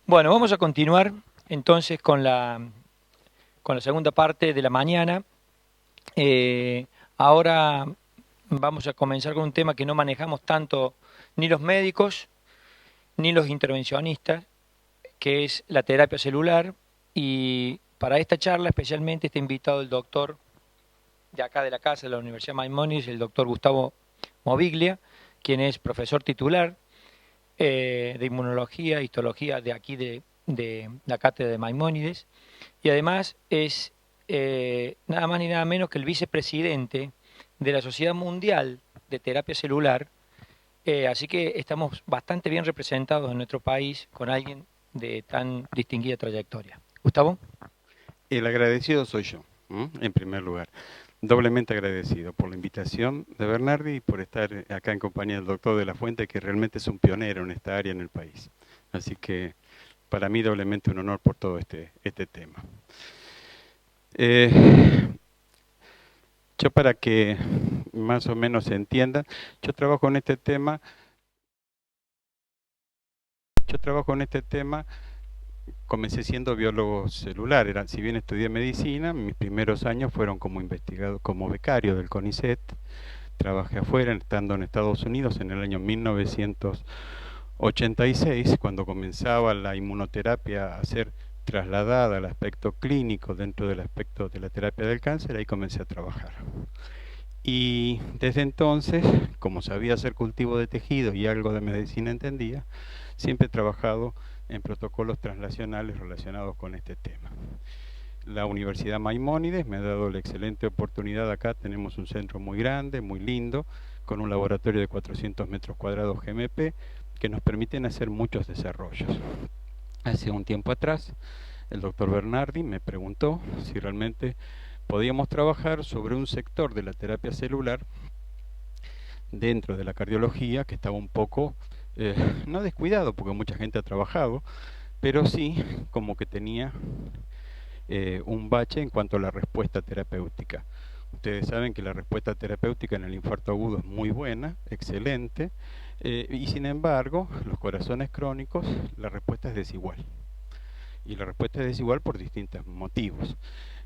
Bueno, vamos a continuar entonces con la segunda parte de la mañana. Ahora vamos a comenzar con un tema que no manejamos tanto ni los médicos ni los intervencionistas, que es la terapia celular. Y para esta charla especialmente está invitado el doctor de acá de la casa de la Universidad Maimónides, el doctor Gustavo Moviglia, quien es profesor titular de inmunología, histología de aquí de la cátedra de Maimónides, y además es nada más ni nada menos que el vicepresidente de la Sociedad Mundial de Terapia Celular, así que estamos bastante bien representados en nuestro país con alguien de tan distinguida trayectoria. Gustavo. El agradecido soy yo, en primer lugar. Doblemente agradecido por la invitación de Bernardi y por estar acá en compañía del doctor de la Fuente, que realmente es un pionero en esta área en el país. Así que para mí doblemente un honor por todo este tema. Yo, para que más o menos se entienda, yo trabajo en este tema. Comencé siendo biólogo celular. Si bien estudié medicina, mis primeros años fueron como investigador, como becario del CONICET. Trabajé afuera, estando en Estados Unidos en el año 1986, cuando comenzaba la inmunoterapia a ser trasladada al aspecto clínico dentro del aspecto de la terapia del cáncer. Ahí comencé a trabajar. Y desde entonces, como sabía hacer cultivo de tejido y algo de medicina entendía, siempre he trabajado en protocolos translacionales relacionados con este tema. La Universidad Maimónides me ha dado la excelente oportunidad. Acá tenemos un centro muy grande, muy lindo, con un laboratorio de 400 metros cuadrados GMP, que nos permiten hacer muchos desarrollos. Hace un tiempo atrás, el doctor Bernardi me preguntó si realmente podíamos trabajar sobre un sector de la terapia celular dentro de la cardiología que estaba un poco, no descuidado, porque mucha gente ha trabajado, pero sí como que tenía un bache en cuanto a la respuesta terapéutica. Ustedes saben que la respuesta terapéutica en el infarto agudo es muy buena, excelente, y sin embargo, los corazones crónicos, la respuesta es desigual. Y la respuesta es desigual por distintos motivos.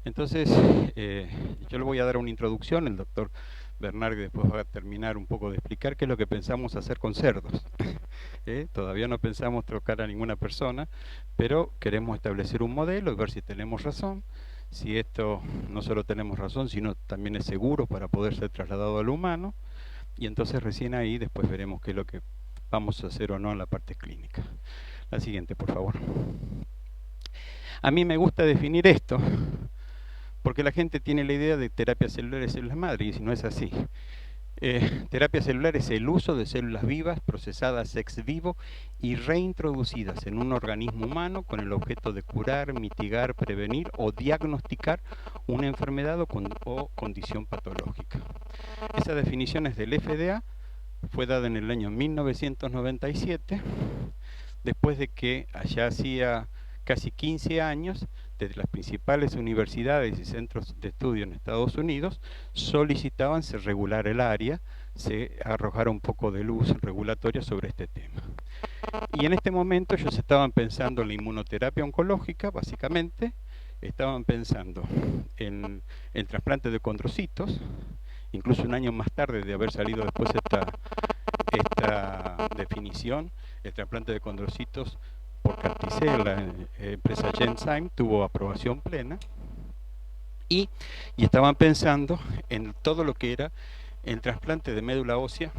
Entonces, yo le voy a dar una introducción, el doctor Bernardi después va a terminar un poco de explicar qué es lo que pensamos hacer con cerdos. Todavía no pensamos tocar a ninguna persona, pero queremos establecer un modelo y ver si tenemos razón, si esto no solo tenemos razón, sino también es seguro para poder ser trasladado al humano, y entonces recién ahí después veremos qué es lo que vamos a hacer o no en la parte clínica. La siguiente, por favor. A mí me gusta definir esto, porque la gente tiene la idea de terapia celular y células madre, y si no es así. Terapia celular es el uso de células vivas procesadas ex vivo y reintroducidas en un organismo humano con el objeto de curar, mitigar, prevenir o diagnosticar una enfermedad o condición patológica. Esa definición es del FDA, fue dada en el año 1997, después de que allá hacía casi 15 años, desde las principales universidades y centros de estudio en Estados Unidos, solicitaban se regular el área, se arrojara un poco de luz regulatoria sobre este tema. Y en este momento ellos estaban pensando en la inmunoterapia oncológica, básicamente, estaban pensando en el trasplante de condrocitos, incluso un año más tarde de haber salido después esta definición, el trasplante de condrocitos por Carticel, la empresa Genzyme, tuvo aprobación plena, y estaban pensando en todo lo que era el trasplante de médula ósea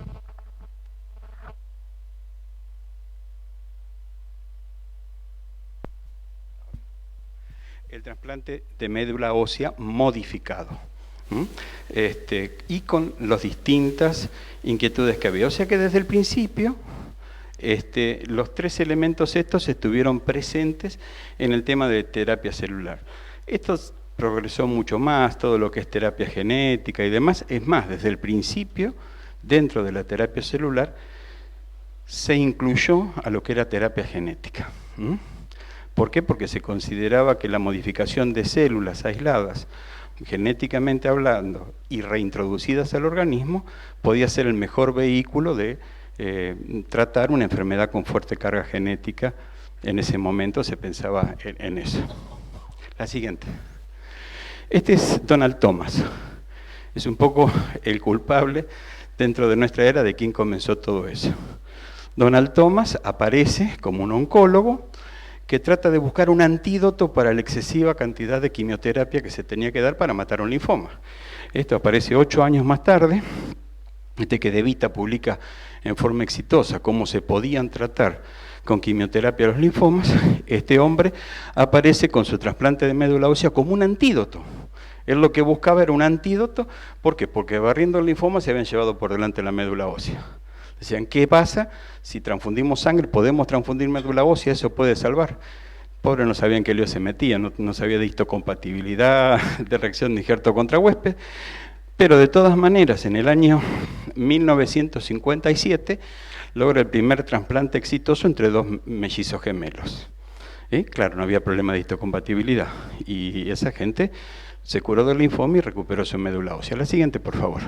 modificado, y con las distintas inquietudes que había. O sea que desde el principio los tres elementos estos estuvieron presentes en el tema de terapia celular. Esto progresó mucho más, todo lo que es terapia genética y demás. Es más, desde el principio, dentro de la terapia celular, se incluyó a lo que era terapia genética. ¿Por qué? Porque se consideraba que la modificación de células aisladas, genéticamente hablando, y reintroducidas al organismo, podía ser el mejor vehículo de tratar una enfermedad con fuerte carga genética En ese momento se pensaba en eso. La siguiente. Este es Donald Thomas. Es un poco el culpable dentro de nuestra era de quien comenzó todo eso. Donald Thomas aparece como un oncólogo que trata de buscar un antídoto para la excesiva cantidad de quimioterapia que se tenía que dar para matar un linfoma. Esto aparece 8 años más tarde, que De Vita publica en forma exitosa cómo se podían tratar con quimioterapia los linfomas. Este hombre aparece con su trasplante de médula ósea como un antídoto. Él lo que buscaba era un antídoto. ¿Por qué? Porque barriendo el linfoma se habían llevado por delante la médula ósea. Decían, ¿qué pasa? Si transfundimos sangre, podemos transfundir médula ósea, eso puede salvar. Pobres no sabían qué lío se metía, no sabía de histocompatibilidad, de reacción de injerto contra huésped. Pero de todas maneras, en el año 1957, logra el primer trasplante exitoso entre 2 mellizos gemelos. Claro, no había problema de histocompatibilidad. Y esa gente se curó del linfoma y recuperó su médula ósea. La siguiente, por favor.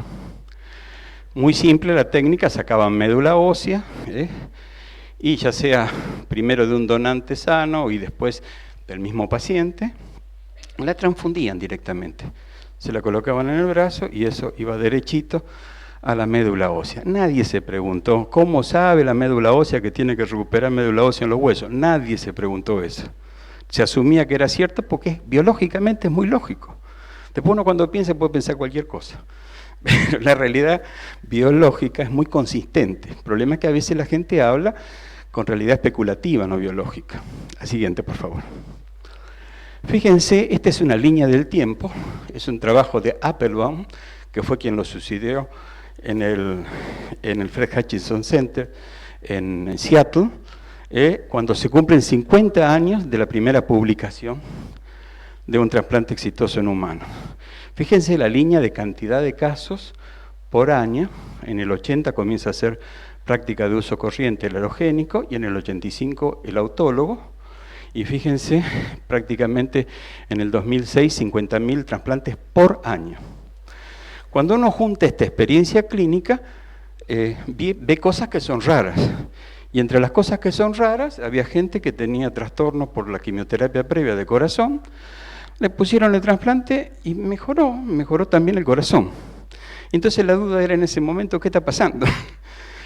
Muy simple la técnica, sacaban médula ósea, y ya sea primero de un donante sano y después del mismo paciente, la transfundían directamente. Se la colocaban en el brazo y eso iba derechito a la médula ósea. Nadie se preguntó, ¿cómo sabe la médula ósea que tiene que recuperar médula ósea en los huesos? Nadie se preguntó eso. Se asumía que era cierto porque biológicamente es muy lógico. Después uno cuando piensa puede pensar cualquier cosa. Pero la realidad biológica es muy consistente. El problema es que a veces la gente habla con realidad especulativa, no biológica. La siguiente, por favor. Fíjense, esta es una línea del tiempo, es un trabajo de Applebaum, que fue quien lo sucedió en el Fred Hutchinson Center en Seattle, cuando se cumplen 50 años de la primera publicación de un trasplante exitoso en humanos. Fíjense la línea de cantidad de casos por año. En el 80 comienza a ser práctica de uso corriente el alogénico y en el 85 el autólogo. Y fíjense, prácticamente en el 2006, 50.000 trasplantes por año. Cuando uno junta esta experiencia clínica, ve cosas que son raras. Y entre las cosas que son raras, había gente que tenía trastornos por la quimioterapia previa de corazón, le pusieron el trasplante y mejoró también el corazón. Entonces la duda era en ese momento, ¿qué está pasando?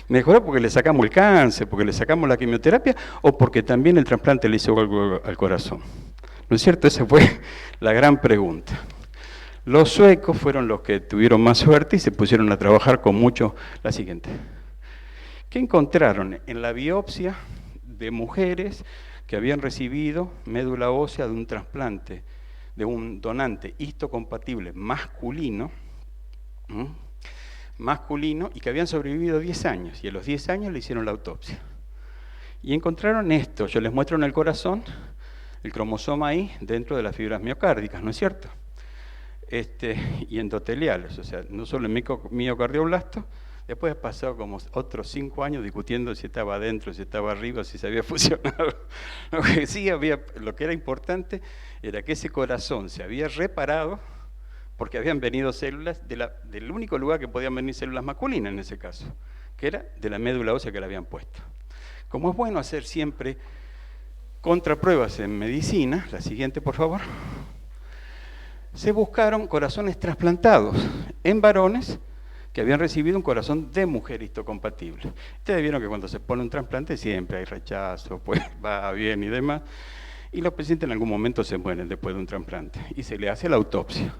¿Mejoró porque le sacamos el cáncer, porque le sacamos la quimioterapia o porque también el trasplante le hizo algo al corazón? ¿No es cierto? Esa fue la gran pregunta. Los suecos fueron los que tuvieron más suerte y se pusieron a trabajar con mucho. La siguiente. ¿Qué encontraron? En la biopsia de mujeres que habían recibido médula ósea de un trasplante de un donante histocompatible masculino, y que habían sobrevivido 10 años, y a los 10 años le hicieron la autopsia. Y encontraron esto, yo les muestro en el corazón, el cromosoma ahí, dentro de las fibras miocárdicas, ¿no es cierto? Y endoteliales, o sea, no solo el miocardioblasto. Después he pasado como otros 5 años discutiendo si estaba adentro, si estaba arriba, si se había fusionado. Lo que era importante era que ese corazón se había reparado porque habían venido células del único lugar que podían venir células masculinas en ese caso, que era de la médula ósea que le habían puesto. Como es bueno hacer siempre contrapruebas en medicina, la siguiente por favor, se buscaron corazones trasplantados en varones que habían recibido un corazón de mujer histocompatible. Ustedes vieron que cuando se pone un trasplante siempre hay rechazo, pues va bien y demás, y los pacientes en algún momento se mueren después de un trasplante, y se le hace la autopsia.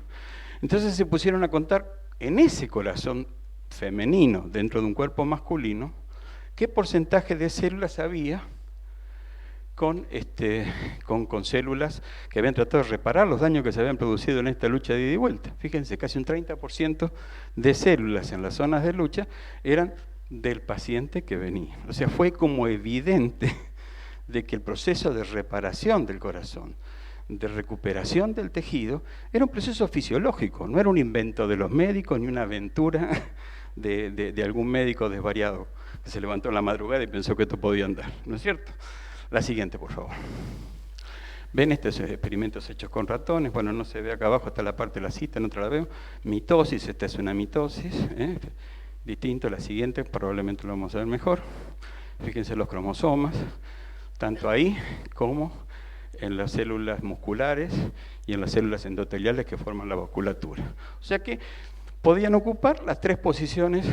Entonces se pusieron a contar en ese corazón femenino, dentro de un cuerpo masculino, qué porcentaje de células había con células que habían tratado de reparar los daños que se habían producido en esta lucha de ida y vuelta. Fíjense, casi un 30% de células en las zonas de lucha eran del paciente que venía. O sea, fue como evidente de que el proceso de reparación del corazón, de recuperación del tejido, era un proceso fisiológico, no era un invento de los médicos ni una aventura de algún médico desvariado que se levantó en la madrugada y pensó que esto podía andar, ¿no es cierto? La siguiente, por favor. ¿Ven estos experimentos hechos con ratones? Bueno, no se ve acá abajo, está la parte de la cita, en otra la veo. Mitosis, esta es una mitosis, distinto. La siguiente, probablemente lo vamos a ver mejor. Fíjense los cromosomas. tanto ahí como en las células musculares y en las células endoteliales que forman la vasculatura. O sea que podían ocupar las tres posiciones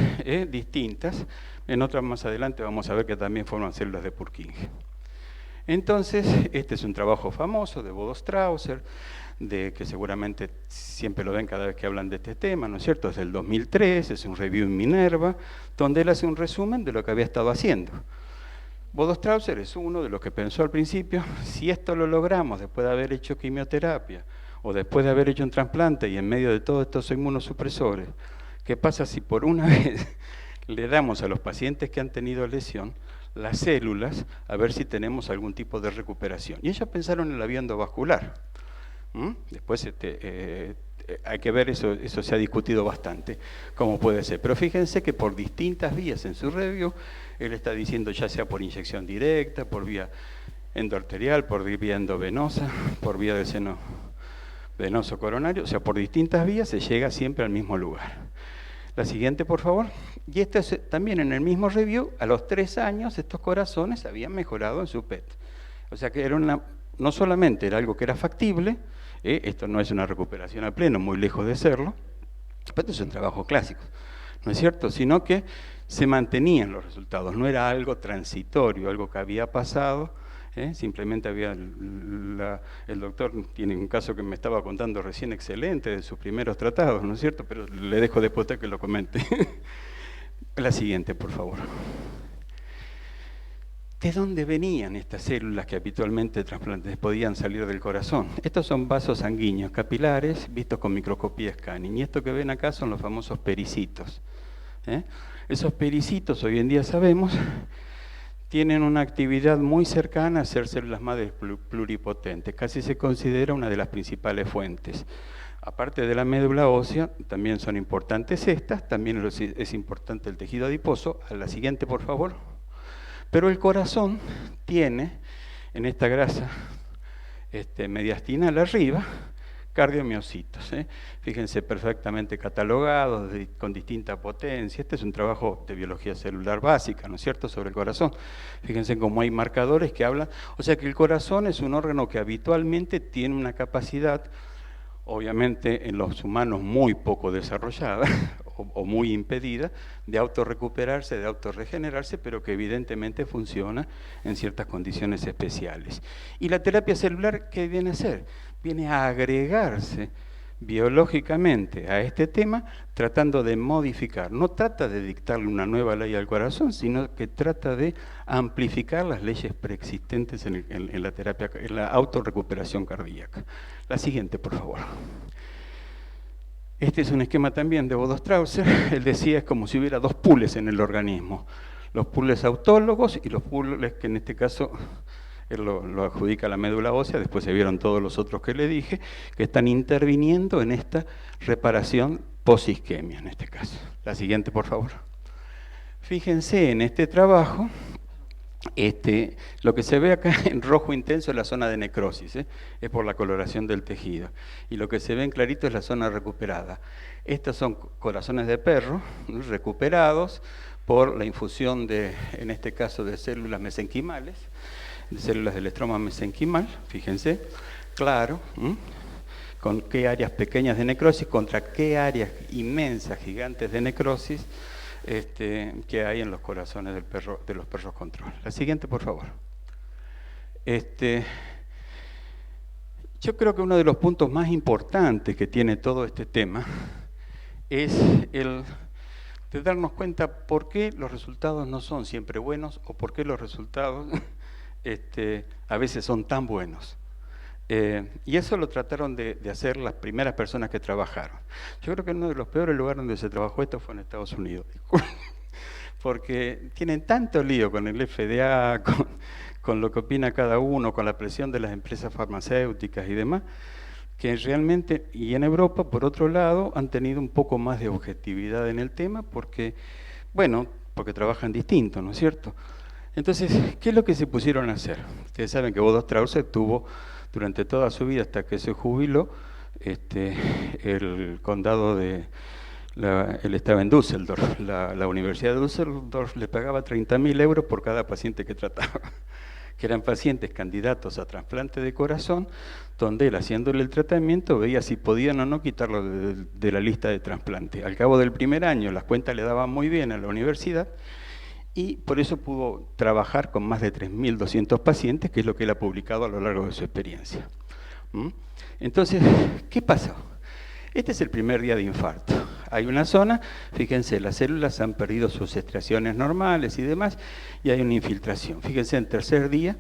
distintas. En otras más adelante vamos a ver que también forman células de Purkinje. Entonces, este es un trabajo famoso de Bodo Strauser, que seguramente siempre lo ven cada vez que hablan de este tema, ¿no es cierto? Es del 2003, es un review en Minerva, donde él hace un resumen de lo que había estado haciendo. Bodo Strauser es uno de los que pensó al principio, si esto lo logramos después de haber hecho quimioterapia, o después de haber hecho un trasplante y en medio de todos estos inmunosupresores, ¿qué pasa si por una vez le damos a los pacientes que han tenido lesión las células a ver si tenemos algún tipo de recuperación? Y ellos pensaron en la vía endovascular. Después hay que ver, eso se ha discutido bastante, cómo puede ser. Pero fíjense que por distintas vías en su review, él está diciendo ya sea por inyección directa, por vía endoarterial, por vía endovenosa, por vía del seno venoso coronario, o sea, por distintas vías se llega siempre al mismo lugar. La siguiente, por favor. Y esto es también en el mismo review, a los 3 años estos corazones habían mejorado en su PET. O sea que era no solamente era algo que era factible, esto no es una recuperación a pleno, muy lejos de serlo, pero esto es un trabajo clásico, ¿no es cierto? Sino que se mantenían los resultados, no era algo transitorio, algo que había pasado, simplemente había, el doctor tiene un caso que me estaba contando recién excelente de sus primeros tratados, ¿no es cierto? Pero le dejo después de que lo comente. La siguiente, por favor. ¿De dónde venían estas células que habitualmente trasplantes podían salir del corazón? Estos son vasos sanguíneos capilares vistos con microscopía scanning. Y esto que ven acá son los famosos pericitos. Esos pericitos, hoy en día sabemos, tienen una actividad muy cercana a ser células madres pluripotentes. Casi se considera una de las principales fuentes. Aparte de la médula ósea, también son importantes estas, también es importante el tejido adiposo. A la siguiente, por favor. Pero el corazón tiene, en esta grasa mediastinal arriba, cardiomiocitos. Fíjense, perfectamente catalogados, con distinta potencia. Este es un trabajo de biología celular básica, ¿no es cierto?, sobre el corazón. Fíjense cómo hay marcadores que hablan. O sea que el corazón es un órgano que habitualmente tiene una capacidad, obviamente en los humanos muy poco desarrollada, o muy impedida, de autorrecuperarse, de autorregenerarse, pero que evidentemente funciona en ciertas condiciones especiales. Y la terapia celular, ¿qué viene a ser? Viene a agregarse biológicamente a este tema, tratando de modificar. No trata de dictarle una nueva ley al corazón, sino que trata de amplificar las leyes preexistentes en la terapia, en la autorrecuperación cardíaca. La siguiente, por favor. Este es un esquema también de Bodo Strauser. Él decía es como si hubiera dos pools en el organismo. Los pools autólogos y los pools que en este caso él lo adjudica a la médula ósea, después se vieron todos los otros que le dije, que están interviniendo en esta reparación post-isquemia en este caso. La siguiente, por favor. Fíjense en este trabajo, lo que se ve acá en rojo intenso es la zona de necrosis, es por la coloración del tejido. Y lo que se ve en clarito es la zona recuperada. Estos son corazones de perro recuperados por la infusión en este caso, de células mesenquimales, de células del estroma mesenquimal, fíjense, claro, con qué áreas pequeñas de necrosis contra qué áreas inmensas, gigantes de necrosis, que hay en los corazones de los perros control. La siguiente, por favor. Yo creo que uno de los puntos más importantes que tiene todo este tema es el de darnos cuenta por qué los resultados no son siempre buenos o por qué los resultados a veces son tan buenos. Y eso lo trataron de hacer las primeras personas que trabajaron. Yo creo que uno de los peores lugares donde se trabajó esto fue en Estados Unidos, porque tienen tanto lío con el FDA, con lo que opina cada uno, con la presión de las empresas farmacéuticas y demás, que realmente, y en Europa, por otro lado, han tenido un poco más de objetividad en el tema, porque trabajan distinto, ¿no es cierto? Entonces, ¿qué es lo que se pusieron a hacer? Ustedes saben que Bodo Strauser tuvo durante toda su vida, hasta que se jubiló, el condado él estaba en Düsseldorf, la Universidad de Düsseldorf le pagaba 30.000 euros por cada paciente que trataba. que eran pacientes candidatos a trasplante de corazón, donde él, haciéndole el tratamiento, veía si podían o no quitarlo de la lista de trasplante. Al cabo del primer año, las cuentas le daban muy bien a la universidad, y por eso pudo trabajar con más de 3.200 pacientes, que es lo que él ha publicado a lo largo de su experiencia. Entonces, ¿qué pasó? Este es el primer día de infarto. Hay una zona, fíjense, las células han perdido sus extracciones normales y demás, y hay una infiltración. Fíjense, en tercer día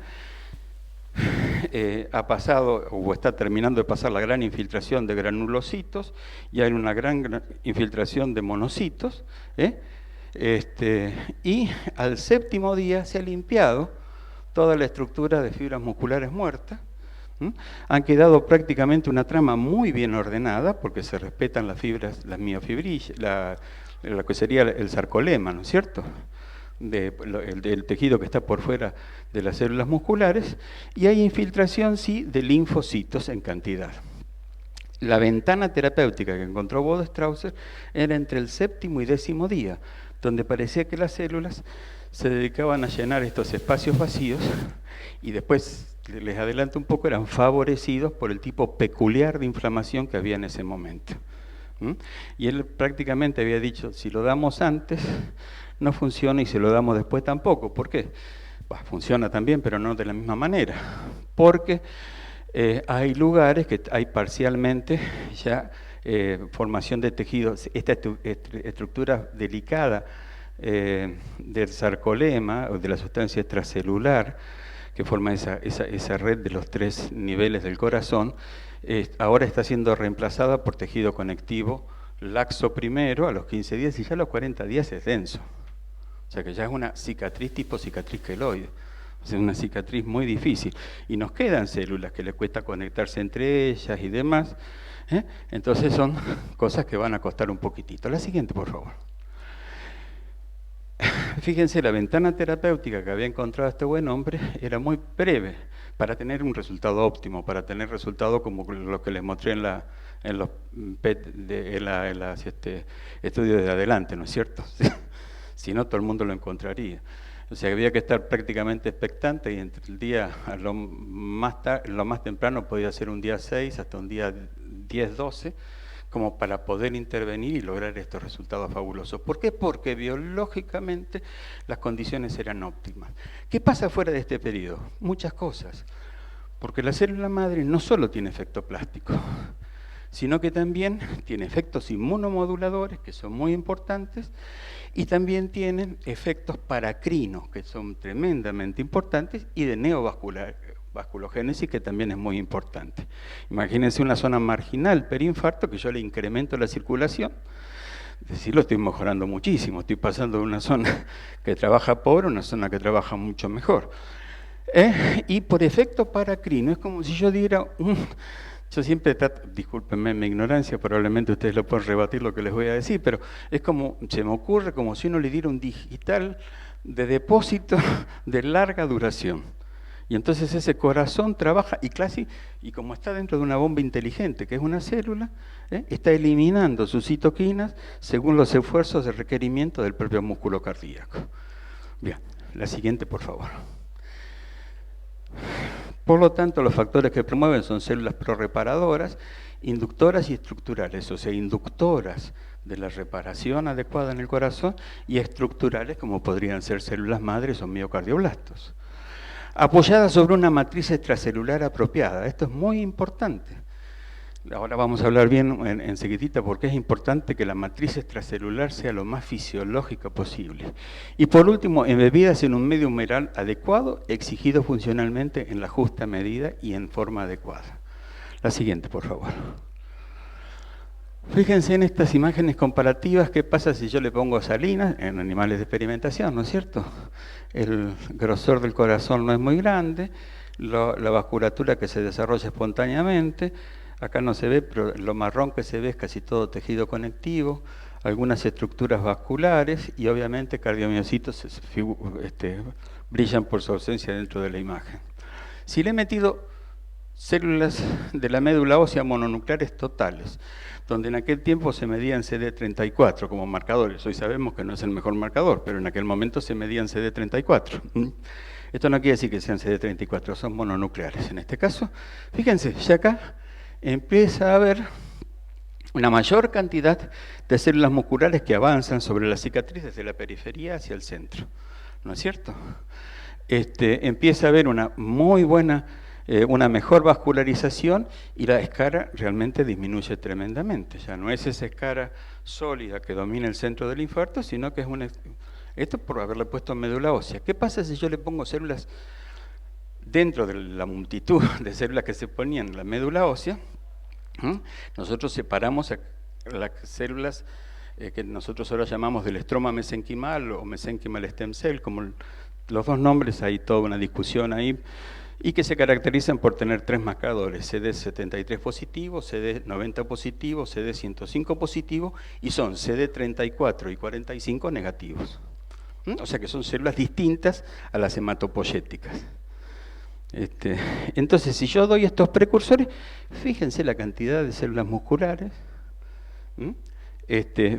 ha pasado, o está terminando de pasar la gran infiltración de granulocitos, y hay una gran infiltración de monocitos, y al séptimo día se ha limpiado toda la estructura de fibras musculares muertas. Han quedado prácticamente una trama muy bien ordenada, porque se respetan las fibras, las miofibrillas, lo que sería el sarcolema, ¿no es cierto?, del tejido que está por fuera de las células musculares, y hay infiltración, sí, de linfocitos en cantidad. La ventana terapéutica que encontró Bode-Strausser era entre el séptimo y 10º día, donde parecía que las células se dedicaban a llenar estos espacios vacíos, y después, les adelanto un poco, eran favorecidos por el tipo peculiar de inflamación que había en ese momento. Y él prácticamente había dicho, si lo damos antes, no funciona, y si lo damos después tampoco. ¿Por qué? Funciona también, pero no de la misma manera. Porque hay lugares que hay parcialmente ya formación de tejidos, esta estructura delicada del sarcolema, o de la sustancia extracelular, que forma esa red de los 3 niveles del corazón, ahora está siendo reemplazada por tejido conectivo laxo primero a los 15 días, y ya a los 40 días es denso. O sea que ya es una cicatriz tipo cicatriz queloide. Es una cicatriz muy difícil. Y nos quedan células que les cuesta conectarse entre ellas y demás. Entonces son cosas que van a costar un poquitito. La siguiente, por favor. Fíjense, la ventana terapéutica que había encontrado este buen hombre era muy breve para tener un resultado óptimo, para tener resultados como lo que les mostré en los estudios de adelante, ¿no es cierto? Si no, todo el mundo lo encontraría. O sea, había que estar prácticamente expectante, y entre el día, lo más temprano podía ser un día 6 hasta un día 10, 12, como para poder intervenir y lograr estos resultados fabulosos. ¿Por qué? Porque biológicamente las condiciones eran óptimas. ¿Qué pasa fuera de este periodo? Muchas cosas. Porque la célula madre no solo tiene efecto plástico, sino que también tiene efectos inmunomoduladores, que son muy importantes, y también tienen efectos paracrinos, que son tremendamente importantes, y de vasculogénesis, que también es muy importante. Imagínense una zona marginal perinfarto, que yo le incremento la circulación, es decir, lo estoy mejorando muchísimo, estoy pasando de una zona que trabaja pobre a una zona que trabaja mucho mejor. Y por efecto paracrino, es como si yo diera yo siempre trato, discúlpenme mi ignorancia, probablemente ustedes lo pueden rebatir lo que les voy a decir, pero es como, se me ocurre como si uno le diera un digital de depósito de larga duración. Y entonces ese corazón trabaja, y como está dentro de una bomba inteligente, que es una célula, está eliminando sus citoquinas según los esfuerzos de requerimiento del propio músculo cardíaco. Bien, la siguiente, por favor. Por lo tanto, los factores que promueven son células prorreparadoras, inductoras y estructurales, o sea, inductoras de la reparación adecuada en el corazón, y estructurales, como podrían ser células madres o miocardioblastos. Apoyadas sobre una matriz extracelular apropiada. Esto es muy importante. Ahora vamos a hablar bien enseguidita porque es importante que la matriz extracelular sea lo más fisiológica posible. Y por último, embebidas en un medio humoral adecuado, exigido funcionalmente en la justa medida y en forma adecuada. La siguiente, por favor. Fíjense en estas imágenes comparativas, qué pasa si yo le pongo salinas en animales de experimentación, ¿no es cierto? El grosor del corazón no es muy grande, la vasculatura que se desarrolla espontáneamente. Acá no se ve, pero lo marrón que se ve es casi todo tejido conectivo, algunas estructuras vasculares, y obviamente cardiomiocitos brillan por su ausencia dentro de la imagen. Si le he metido células de la médula ósea mononucleares totales, donde en aquel tiempo se medían CD34 como marcadores. Hoy sabemos que no es el mejor marcador, pero en aquel momento se medían CD34. Esto no quiere decir que sean CD34, son mononucleares. En este caso, fíjense, ya acá empieza a haber una mayor cantidad de células musculares que avanzan sobre la cicatriz desde la periferia hacia el centro. ¿No es cierto? Empieza a haber una muy buena, una mejor vascularización y la escara realmente disminuye tremendamente. Ya no es esa escara sólida que domina el centro del infarto, sino que es una... Esto por haberle puesto médula ósea. ¿Qué pasa si yo le pongo células dentro de la multitud de células que se ponían en la médula ósea? Nosotros separamos las células que nosotros ahora llamamos del estroma mesenquimal o mesenquimal stem cell, como los dos nombres, hay toda una discusión ahí, y que se caracterizan por tener tres marcadores, CD73 positivo, CD90 positivo, CD105 positivo, y son CD34 y 45 negativos. O sea que son células distintas a las hematopoyéticas. Entonces, si yo doy estos precursores, fíjense la cantidad de células musculares,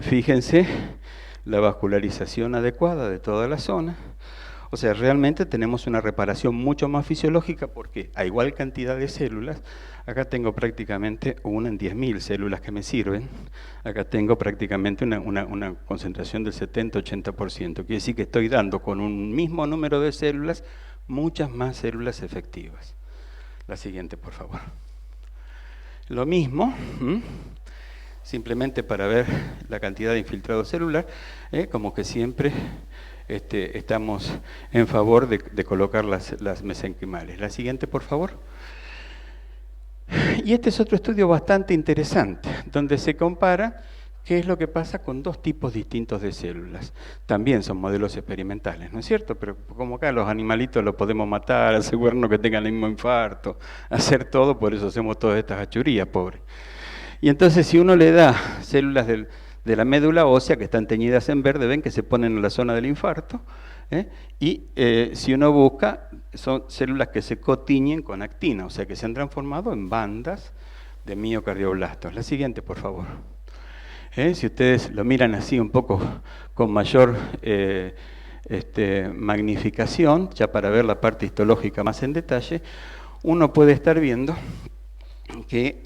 fíjense la vascularización adecuada de toda la zona. O sea, realmente tenemos una reparación mucho más fisiológica porque a igual cantidad de células, acá tengo prácticamente 1 en 10.000 células que me sirven, acá tengo prácticamente una concentración del 70-80%. Quiere decir que estoy dando con un mismo número de células muchas más células efectivas. La siguiente, por favor. Lo mismo, simplemente para ver la cantidad de infiltrado celular, como que siempre estamos en favor de colocar las mesenquimales. La siguiente, por favor. Y este es otro estudio bastante interesante, donde se compara qué es lo que pasa con dos tipos distintos de células. También son modelos experimentales, ¿no es cierto? Pero como acá los animalitos los podemos matar, asegurarnos que tengan el mismo infarto, hacer todo, por eso hacemos todas estas achurías, pobre. Y entonces si uno le da células de la médula ósea que están teñidas en verde, ven que se ponen en la zona del infarto, y si uno busca, son células que se cotiñen con actina, o sea que se han transformado en bandas de miocardioblastos. La siguiente, por favor. Si ustedes lo miran así un poco con mayor magnificación, ya para ver la parte histológica más en detalle, uno puede estar viendo que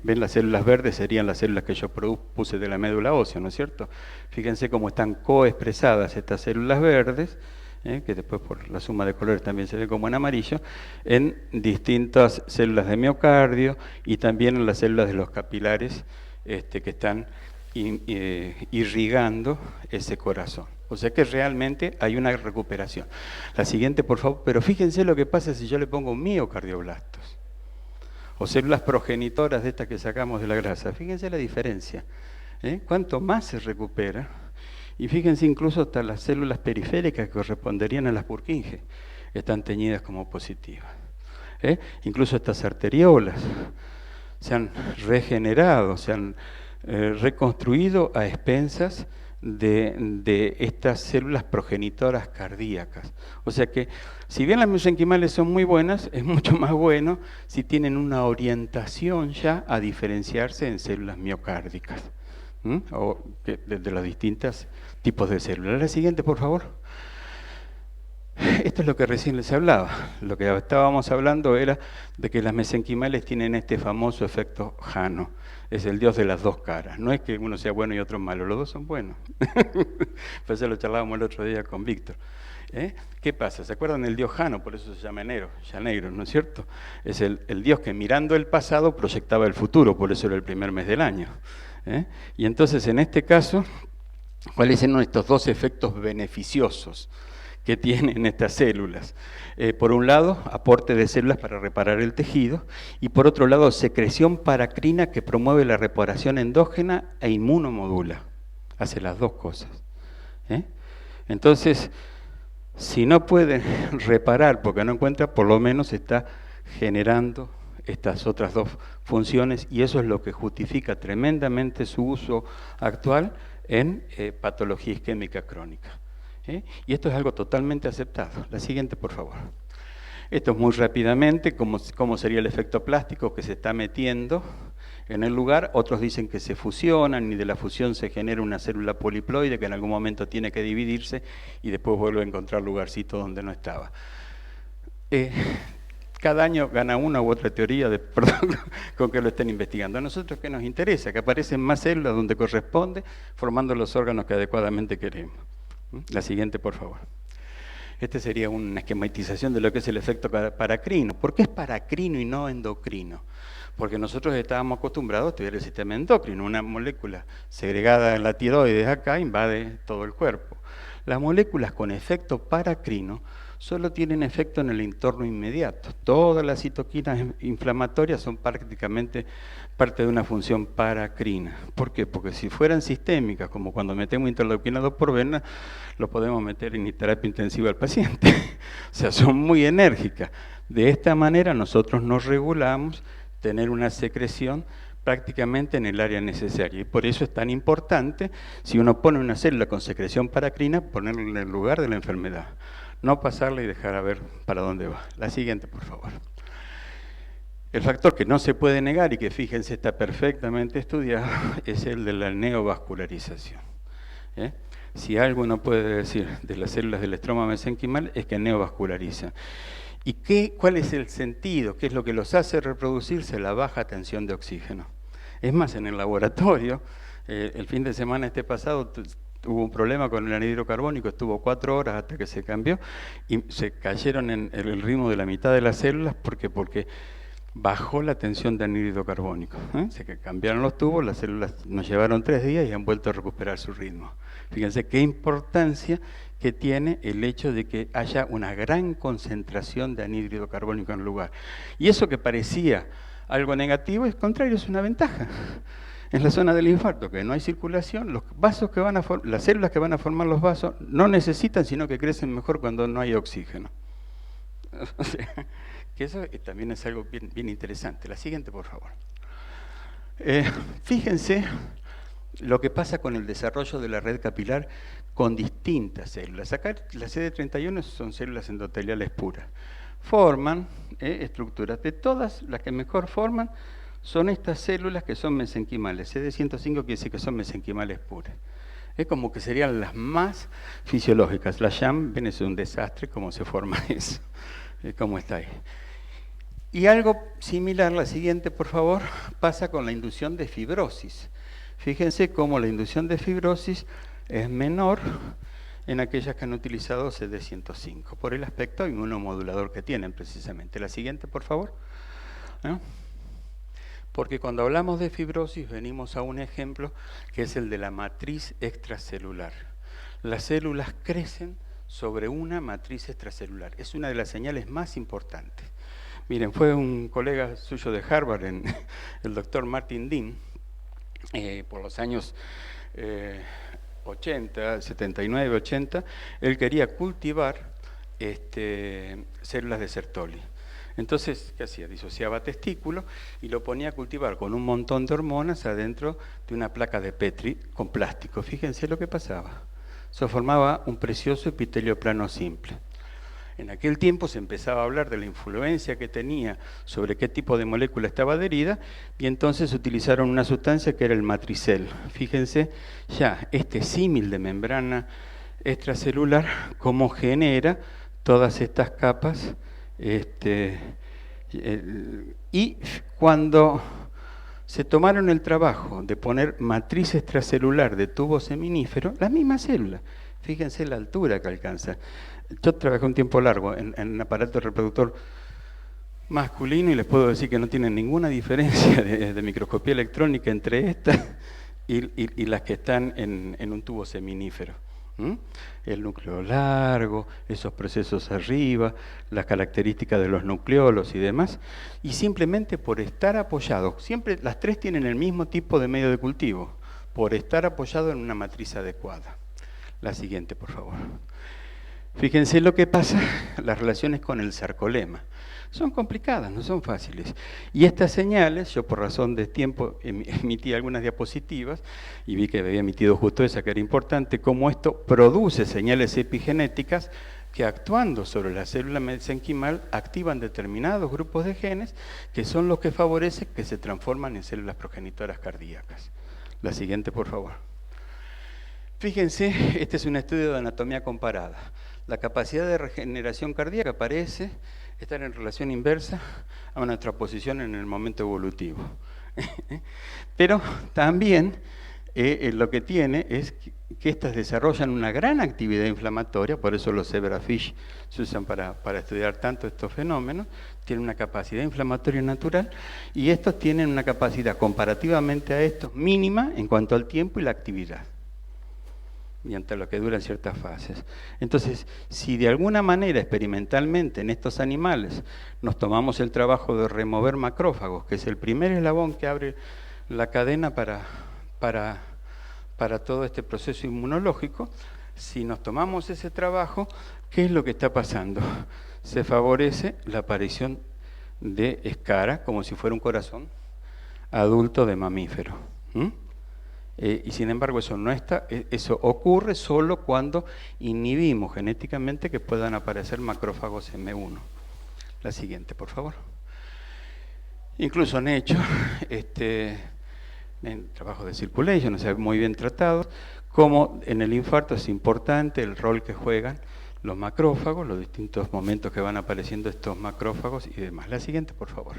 ven las células verdes, serían las células que yo puse de la médula ósea, ¿no es cierto? Fíjense cómo están coexpresadas estas células verdes, que después por la suma de colores también se ve como en amarillo, en distintas células de miocardio y también en las células de los capilares que están irrigando ese corazón. O sea que realmente hay una recuperación. La siguiente, por favor, pero fíjense lo que pasa si yo le pongo miocardioblastos o células progenitoras de estas que sacamos de la grasa. Fíjense la diferencia. Cuanto más se recupera, y fíjense incluso hasta las células periféricas que corresponderían a las Purkinje están teñidas como positivas. Incluso estas arteriolas se han regenerado, se han reconstruido a expensas de estas células progenitoras cardíacas. O sea que, si bien las mesenquimales son muy buenas, es mucho más bueno si tienen una orientación ya a diferenciarse en células miocárdicas, o de los distintos tipos de células. La siguiente, por favor. Esto es lo que recién les hablaba. Lo que estábamos hablando era de que las mesenquimales tienen este famoso efecto Jano. Es el Dios de las dos caras. No es que uno sea bueno y otro malo, los dos son buenos. Pues ya lo charlábamos el otro día con Víctor. ¿Qué pasa? ¿Se acuerdan del Dios Jano? Por eso se llama Janeiro, ¿no es cierto? Es el Dios que mirando el pasado proyectaba el futuro, por eso era el primer mes del año. Y entonces en este caso, ¿cuáles son estos dos efectos beneficiosos que tienen estas células? Por un lado, aporte de células para reparar el tejido, y por otro lado, secreción paracrina que promueve la reparación endógena e inmunomodula. Hace las dos cosas. Entonces, si no puede reparar porque no encuentra, por lo menos está generando estas otras dos funciones, y eso es lo que justifica tremendamente su uso actual en patología isquémica crónica. Y esto es algo totalmente aceptado. La siguiente, por favor. Esto es muy rápidamente, cómo sería el efecto plástico que se está metiendo en el lugar. Otros dicen que se fusionan y de la fusión se genera una célula poliploide que en algún momento tiene que dividirse y después vuelve a encontrar lugarcito donde no estaba. Cada año gana una u otra teoría de perdón, con que lo estén investigando. A nosotros, ¿qué nos interesa? Que aparecen más células donde corresponde, formando los órganos que adecuadamente queremos. La siguiente, por favor. Este sería una esquematización de lo que es el efecto paracrino. ¿Por qué es paracrino y no endocrino? Porque nosotros estábamos acostumbrados a estudiar el sistema endocrino. Una molécula segregada en la tiroides acá invade todo el cuerpo. Las moléculas con efecto paracrino solo tienen efecto en el entorno inmediato. Todas las citoquinas inflamatorias son prácticamente parte de una función paracrina. ¿Por qué? Porque si fueran sistémicas, como cuando metemos interleuquina 2 por vena, lo podemos meter en terapia intensiva al paciente. O sea, son muy enérgicas. De esta manera nosotros nos regulamos tener una secreción prácticamente en el área necesaria. Y por eso es tan importante, si uno pone una célula con secreción paracrina, ponerla en el lugar de la enfermedad. No pasarla y dejar a ver para dónde va. La siguiente, por favor. El factor que no se puede negar y que, fíjense, está perfectamente estudiado, es el de la neovascularización. Si algo uno puede decir de las células del estroma mesenquimal es que neovascularizan. ¿Y cuál es el sentido? ¿Qué es lo que los hace reproducirse? La baja tensión de oxígeno. Es más, en el laboratorio, el fin de semana pasado, hubo un problema con el anhídrido carbónico, estuvo 4 horas hasta que se cambió y se cayeron en el ritmo de la mitad de las células porque bajó la tensión de anhídrido carbónico. Se cambiaron los tubos, las células nos llevaron 3 días y han vuelto a recuperar su ritmo. Fíjense qué importancia que tiene el hecho de que haya una gran concentración de anhídrido carbónico en el lugar. Y eso que parecía algo negativo, es contrario, es una ventaja. En la zona del infarto, que no hay circulación, los vasos que van a las células que van a formar los vasos no necesitan, sino que crecen mejor cuando no hay oxígeno. O sea, que eso también es algo bien interesante. La siguiente, por favor. Fíjense lo que pasa con el desarrollo de la red capilar con distintas células. Acá las CD31 son células endoteliales puras. Forman estructuras. De todas, las que mejor forman son estas células que son mesenquimales. CD105 quiere decir que son mesenquimales puras. Es como que serían las más fisiológicas. La SHAM, ven, es un desastre cómo se forma eso. ¿Cómo está ahí? Y algo similar, la siguiente, por favor, pasa con la inducción de fibrosis. Fíjense cómo la inducción de fibrosis es menor en aquellas que han utilizado CD105, por el aspecto inmunomodulador que tienen precisamente. La siguiente, por favor. Porque cuando hablamos de fibrosis venimos a un ejemplo que es el de la matriz extracelular. Las células crecen sobre una matriz extracelular. Es una de las señales más importantes. Miren, fue un colega suyo de Harvard, el doctor Martin Dean, por los años 80, 79, 80, él quería cultivar células de Sertoli. Entonces, ¿qué hacía? Disociaba testículo y lo ponía a cultivar con un montón de hormonas adentro de una placa de Petri con plástico. Fíjense lo que pasaba. Se formaba un precioso epitelio plano simple. En aquel tiempo se empezaba a hablar de la influencia que tenía sobre qué tipo de molécula estaba adherida y entonces utilizaron una sustancia que era el matricel. Fíjense ya este símil de membrana extracelular, cómo genera todas estas capas. Y cuando se tomaron el trabajo de poner matriz extracelular de tubo seminífero, la misma célula, fíjense la altura que alcanza. Yo trabajé un tiempo largo en un aparato reproductor masculino y les puedo decir que no tienen ninguna diferencia de microscopía electrónica entre estas y las que están en un tubo seminífero. El núcleo largo, esos procesos arriba, las características de los nucleolos y demás, y simplemente por estar apoyado, siempre las tres tienen el mismo tipo de medio de cultivo, por estar apoyado en una matriz adecuada. La siguiente, por favor. Fíjense lo que pasa, las relaciones con el sarcolema. Son complicadas, no son fáciles. Y estas señales, yo por razón de tiempo emití algunas diapositivas y vi que había emitido justo esa que era importante, cómo esto produce señales epigenéticas que actuando sobre la célula mesenquimal activan determinados grupos de genes que son los que favorecen que se transforman en células progenitoras cardíacas. La siguiente, por favor. Fíjense, este es un estudio de anatomía comparada. La capacidad de regeneración cardíaca parece estar en relación inversa a nuestra posición en el momento evolutivo. Pero también lo que tiene es que estas desarrollan una gran actividad inflamatoria, por eso los zebrafish se usan para estudiar tanto estos fenómenos, tienen una capacidad inflamatoria natural y estos tienen una capacidad comparativamente a estos mínima en cuanto al tiempo y la actividad, mediante lo que duran ciertas fases. Entonces, si de alguna manera experimentalmente en estos animales nos tomamos el trabajo de remover macrófagos, que es el primer eslabón que abre la cadena para todo este proceso inmunológico, si nos tomamos ese trabajo, ¿qué es lo que está pasando? Se favorece la aparición de escara, como si fuera un corazón adulto de mamífero. Y sin embargo eso ocurre solo cuando inhibimos genéticamente que puedan aparecer macrófagos M1. La siguiente, por favor. Incluso han hecho en trabajos de circulation, o sea, muy bien tratados, como en el infarto es importante el rol que juegan los macrófagos, los distintos momentos que van apareciendo estos macrófagos y demás. La siguiente, por favor.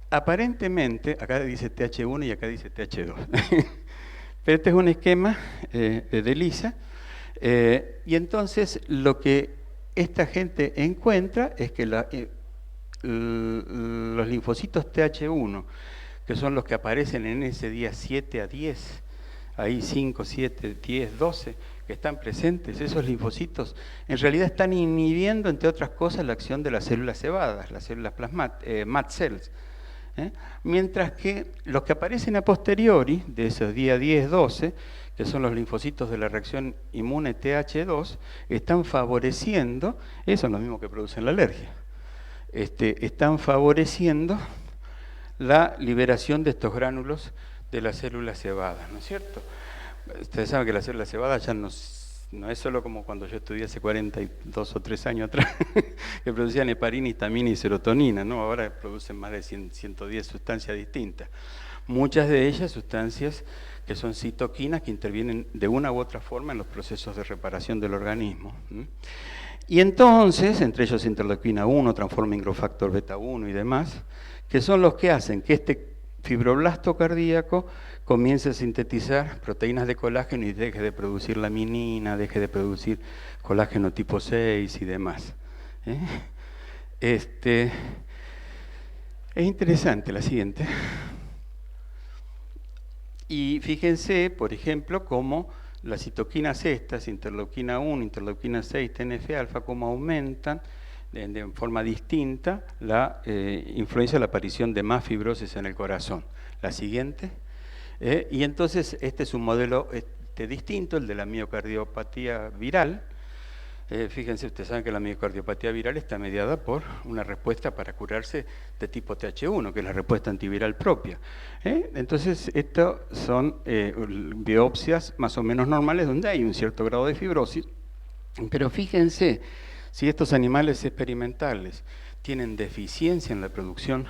Aparentemente, acá dice TH1 y acá dice TH2. Pero este es un esquema de Lisa. Y entonces lo que esta gente encuentra es que los linfocitos TH1, que son los que aparecen en ese día 7 a 10, ahí 5, 7, 10, 12, que están presentes, esos linfocitos, en realidad están inhibiendo, entre otras cosas, la acción de las células cebadas, las células mast cells. Mientras que los que aparecen a posteriori, de esos días 10, 12, que son los linfocitos de la reacción inmune TH2, están favoreciendo, eso es lo mismo que producen la alergia, están favoreciendo la liberación de estos gránulos de las células cebadas, ¿no es cierto? Ustedes saben que las células cebadas ya no es solo como cuando yo estudié hace 42 o 3 años atrás, que producían heparina, histamina y serotonina, ¿no? Ahora producen más de 110 sustancias distintas. Muchas de ellas sustancias que son citoquinas que intervienen de una u otra forma en los procesos de reparación del organismo. Y entonces, entre ellos interleuquina 1, transforming growth factor beta 1 y demás, que son los que hacen que este fibroblasto cardíaco comience a sintetizar proteínas de colágeno y deje de producir laminina, deje de producir colágeno tipo 6 y demás. Es interesante la siguiente. Y fíjense, por ejemplo, cómo las citoquinas estas, interleuquina 1, interleuquina 6, TNF-alfa, cómo aumentan de forma distinta la influencia de la aparición de más fibrosis en el corazón. La siguiente. Y entonces este es un modelo distinto, el de la miocardiopatía viral. Fíjense, ustedes saben que la miocardiopatía viral está mediada por una respuesta para curarse de tipo TH1, que es la respuesta antiviral propia. Entonces, estas son biopsias más o menos normales donde hay un cierto grado de fibrosis, pero fíjense, si estos animales experimentales tienen deficiencia en la producción,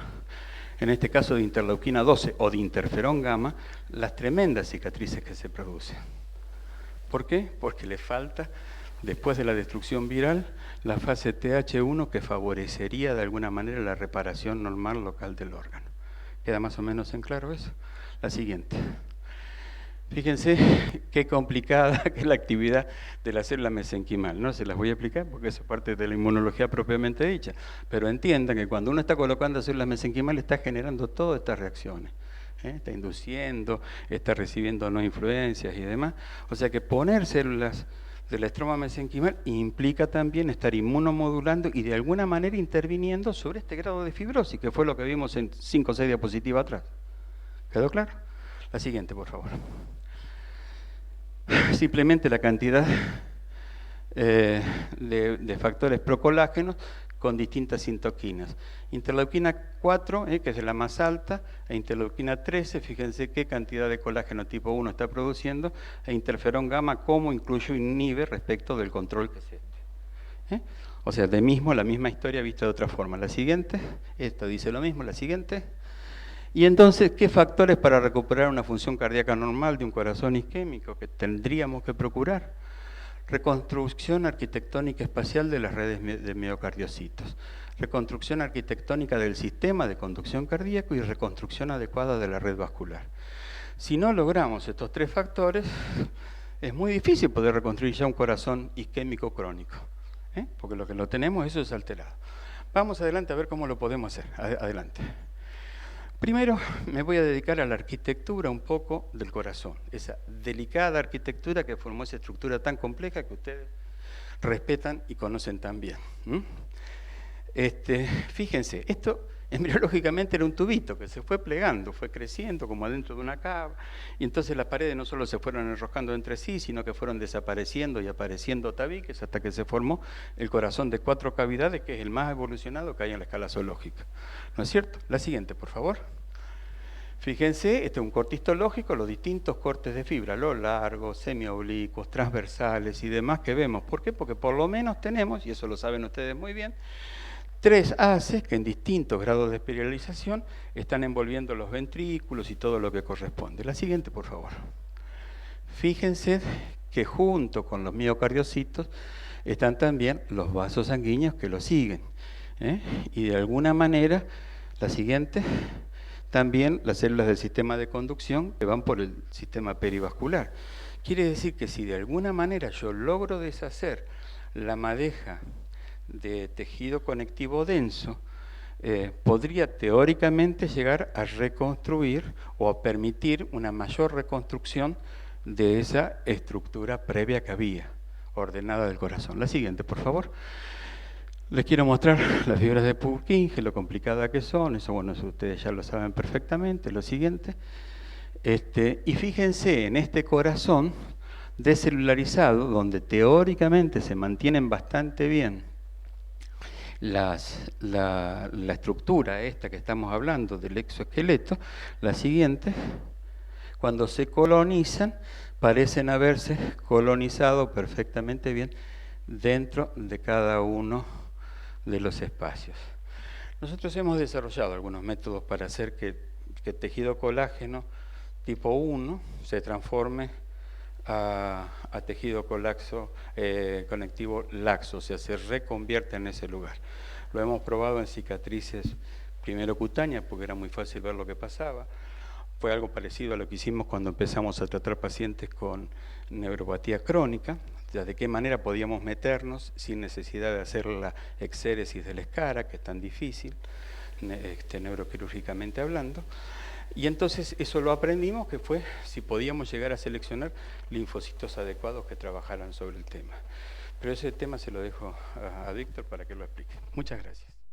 en este caso de interleuquina 12 o de interferón gamma, las tremendas cicatrices que se producen. ¿Por qué? Porque le falta, después de la destrucción viral, la fase TH1 que favorecería de alguna manera la reparación normal local del órgano. ¿Queda más o menos en claro eso? La siguiente. Fíjense qué complicada que es la actividad de la célula mesenquimal. No se las voy a explicar porque eso es parte de la inmunología propiamente dicha. Pero entiendan que cuando uno está colocando células mesenquimales está generando todas estas reacciones. Está induciendo, está recibiendo no influencias y demás. O sea que poner células del estroma mesenquimal implica también estar inmunomodulando y de alguna manera interviniendo sobre este grado de fibrosis, que fue lo que vimos en 5 o 6 diapositivas atrás. ¿Quedó claro? La siguiente, por favor. Simplemente la cantidad de factores procolágenos con distintas citoquinas. Interleuquina 4, que es la más alta, e interleuquina 13, fíjense qué cantidad de colágeno tipo 1 está produciendo, e interferón gamma, cómo incluso inhibe respecto del control que es este. O sea, la misma historia vista de otra forma. La siguiente, esto dice lo mismo, la siguiente. Y entonces, ¿qué factores para recuperar una función cardíaca normal de un corazón isquémico que tendríamos que procurar? Reconstrucción arquitectónica espacial de las redes de miocardiocitos, reconstrucción arquitectónica del sistema de conducción cardíaco y reconstrucción adecuada de la red vascular. Si no logramos estos tres factores, es muy difícil poder reconstruir ya un corazón isquémico crónico, porque lo que lo tenemos, eso es alterado. Vamos adelante a ver cómo lo podemos hacer. Adelante. Primero me voy a dedicar a la arquitectura un poco del corazón, esa delicada arquitectura que formó esa estructura tan compleja que ustedes respetan y conocen tan bien. Fíjense, esto embriológicamente era un tubito que se fue plegando, fue creciendo como adentro de una cava, y entonces las paredes no solo se fueron enroscando entre sí, sino que fueron desapareciendo y apareciendo tabiques hasta que se formó el corazón de 4 cavidades, que es el más evolucionado que hay en la escala zoológica. ¿No es cierto? La siguiente, por favor. Fíjense, este es un corte histológico, los distintos cortes de fibra, los largos, semioblicuos, transversales y demás que vemos. ¿Por qué? Porque por lo menos tenemos, y eso lo saben ustedes muy bien, 3 haces que en distintos grados de espiralización están envolviendo los ventrículos y todo lo que corresponde. La siguiente, por favor. Fíjense que junto con los miocardiocitos están también los vasos sanguíneos que los siguen. Y de alguna manera, la siguiente, también las células del sistema de conducción que van por el sistema perivascular. Quiere decir que si de alguna manera yo logro deshacer la madeja de tejido conectivo denso, podría teóricamente llegar a reconstruir o a permitir una mayor reconstrucción de esa estructura previa que había, ordenada del corazón. La siguiente, por favor. Les quiero mostrar las fibras de Purkinje, lo complicada que son, eso bueno, eso ustedes ya lo saben perfectamente. Lo siguiente, y fíjense en este corazón descelularizado, donde teóricamente se mantienen bastante bien la estructura esta que estamos hablando del exoesqueleto. La siguiente, cuando se colonizan, parecen haberse colonizado perfectamente bien dentro de cada uno de los espacios. Nosotros hemos desarrollado algunos métodos para hacer que tejido colágeno tipo 1 se transforme a tejido conectivo laxo, o sea, se reconvierte en ese lugar. Lo hemos probado en cicatrices primero cutáneas, porque era muy fácil ver lo que pasaba. Fue algo parecido a lo que hicimos cuando empezamos a tratar pacientes con neuropatía crónica, de qué manera podíamos meternos sin necesidad de hacer la exéresis del escara, que es tan difícil, neuroquirúrgicamente hablando. Y entonces eso lo aprendimos, que fue si podíamos llegar a seleccionar linfocitos adecuados que trabajaran sobre el tema. Pero ese tema se lo dejo a Víctor para que lo explique. Muchas gracias.